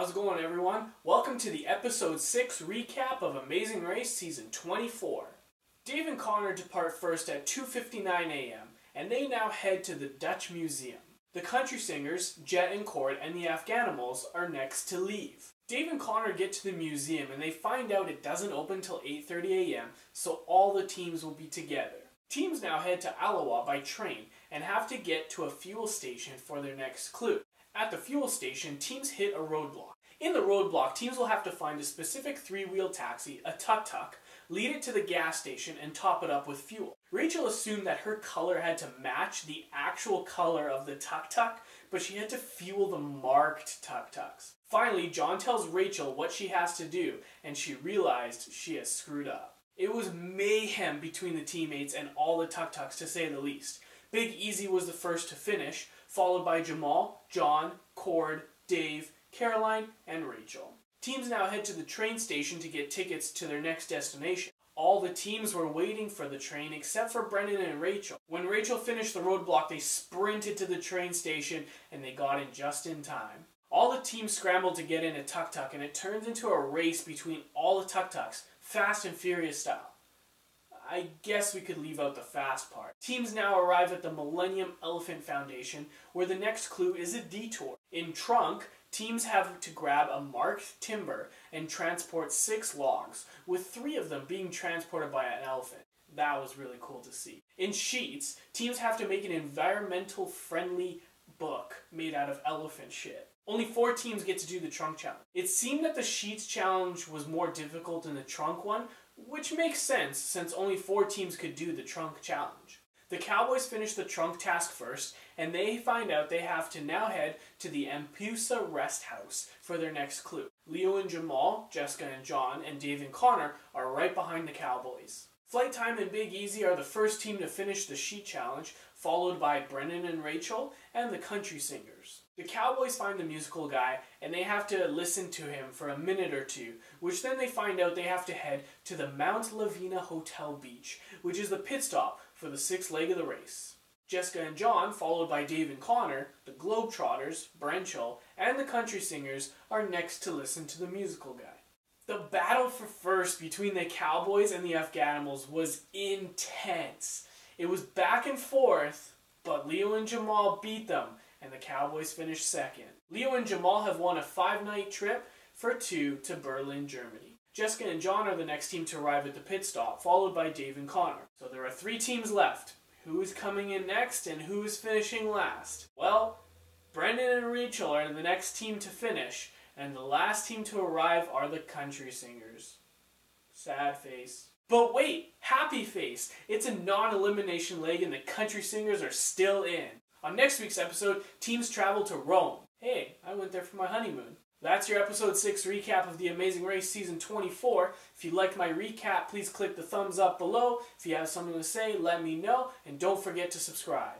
How's it going, everyone? Welcome to the episode 6 recap of Amazing Race season 24. Dave and Connor depart first at 2:59 a.m. and they now head to the Dutch Museum. The country singers, Jet and Cord, and the Afghanimals are next to leave. Dave and Connor get to the museum and they find out it doesn't open till 8:30 a.m. so all the teams will be together. Teams now head to Alawa by train and have to get to a fuel station for their next clue. At the fuel station, teams hit a roadblock. In the roadblock, teams will have to find a specific three-wheel taxi, a tuk-tuk, lead it to the gas station, and top it up with fuel. Rachel assumed that her color had to match the actual color of the tuk-tuk, but she had to fuel the marked tuk-tuks. Finally, John tells Rachel what she has to do, and she realized she has screwed up. It was mayhem between the teammates and all the tuk-tuks, to say the least. Big Easy was the first to finish, followed by Jamal, John, Cord, Dave, Caroline, and Rachel. Teams now head to the train station to get tickets to their next destination. All the teams were waiting for the train except for Brendan and Rachel. When Rachel finished the roadblock, they sprinted to the train station and they got in just in time. All the teams scrambled to get in a tuk-tuk and it turns into a race between all the tuk-tuks, Fast and Furious style. I guess we could leave out the fast part. Teams now arrive at the Millennium Elephant Foundation, where the next clue is a detour. In Trunk, teams have to grab a marked timber and transport 6 logs, with 3 of them being transported by an elephant. That was really cool to see. In Sheets, teams have to make an environmental friendly book made out of elephant shit. Only 4 teams get to do the Trunk challenge. It seemed that the Sheets challenge was more difficult than the Trunk one, which makes sense since only 4 teams could do the Trunk challenge. The Cowboys finish the Trunk task first, and they find out they have to now head to the Ampusa Rest House for their next clue. Leo and Jamal, Jessica and John, and Dave and Connor are right behind the Cowboys. Flight Time and Big Easy are the first team to finish the Sheet challenge, followed by Brendan and Rachel and the Country Singers. The Cowboys find the musical guy and they have to listen to him for a minute or two, which then they find out they have to head to the Mount Lavina Hotel Beach, which is the pit stop for the 6th leg of the race. Jessica and John, followed by Dave and Connor, the Globetrotters, Brenchel, and the Country Singers are next to listen to the musical guy. The battle for first between the Cowboys and the Afghanimals was intense. It was back and forth, but Leo and Jamal beat them, and the Cowboys finished second. Leo and Jamal have won a 5-night trip for 2 to Berlin, Germany. Jessica and John are the next team to arrive at the pit stop, followed by Dave and Connor. So there are 3 teams left. Who is coming in next and who is finishing last? Well, Brendan and Rachel are the next team to finish, and the last team to arrive are the Country Singers. Sad face. But wait, happy face. It's a non-elimination leg and the Country Singers are still in. On next week's episode, teams travel to Rome. Hey, I went there for my honeymoon. That's your episode 6 recap of The Amazing Race season 24. If you liked my recap, please click the thumbs up below. If you have something to say, let me know. And don't forget to subscribe.